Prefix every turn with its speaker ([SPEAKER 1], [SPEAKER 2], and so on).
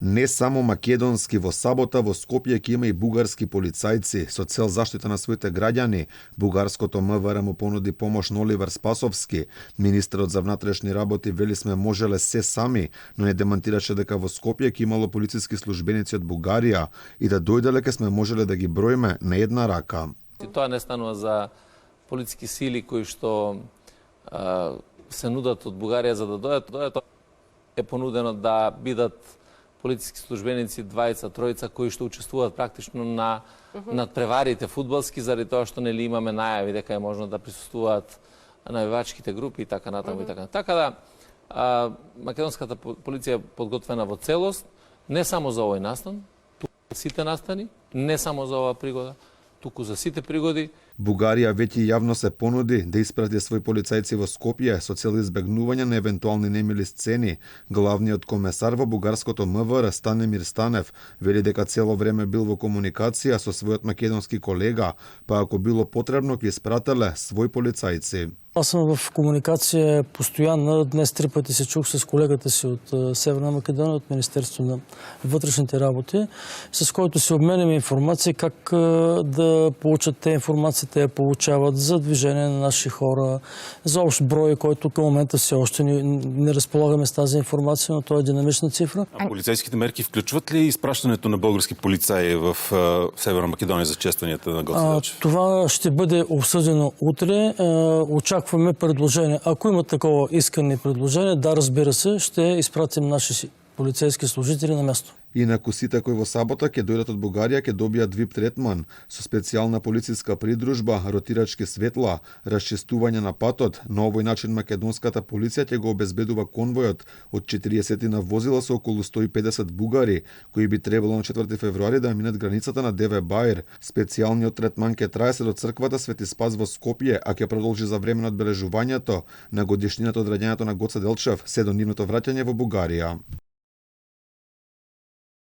[SPEAKER 1] Не само македонски, во сабота во Скопје ќе има и бугарски полицајци со цел заштита на своите граѓани. Бугарското МВР му понуди помош на Оливер Спасовски. Министерот за внатрешни работи вели сме можеле се сами, но не демантираше дека во Скопје ќе имало полициски службеници од Бугарија и да дојделе ке сме можеле да ги броиме на една рака.
[SPEAKER 2] Тоа не станува за полициски сили кои што се нудат од Бугарија за да дојдат. Е понудено да бидат полициски службеници, двајца, тројца, кои што учествуваат практично на надпреварите фудбалски, заради тоа што нели имаме најави дека е можно да присуствуваат навивачките групи и така натаму и така. Така да македонската полиција е подготвена во целост, не само за овој настан, туку за сите настани, не само за оваа пригода, туку за сите пригоди.
[SPEAKER 1] Бугарија веќе јавно се понуди да испрати своји полицајци во Скопје со цел избегнување на евентуални немили сцени. Главниот комесар во бугарското МВР Станемир Станев вели дека цело време бил во комуникација со својот македонски колега, па ако било потребно ќе испрателе своји полицајци.
[SPEAKER 3] Аз съм в комуникация постоянна. Днес 3 пъти се чух с колегата си от Северна Македония, от Министерство на вътрешните работи, с който се обменяме информация как да получат те информация, те я получават за движение на наши хора, за общ брой, който към момента все още не разполагаме с тази информация, но това е динамична цифра.
[SPEAKER 4] А полицейските мерки включват ли изпращането на български полицаи в Северна Македония за честванията на Гоце Делчев?
[SPEAKER 3] Това ще бъде обсъдено утре. Очакваме предложение. Ако има такова искане предложение, да, разбира се, ще изпратим наши полицейски служители на място.
[SPEAKER 1] Инаку сите кои во сабота ќе дојдат од Бугарија ќе добијат VIP третман со специјална полициска придружба, ротирачки светла, расчистување на патот. На овој начин македонската полиција ќе го обезбедува конвојот од 40 на возила со околу 150 бугари, кои би требало на 4 февруари да минат границата на ДВ Баир. Специјалниот третман ќе трае се до црквата Свети Спас во Скопје, а ќе продолжи за време на одбележувањето на годишнината од раѓањето на Гоце Делчев, се до нивното враќање во Бугарија.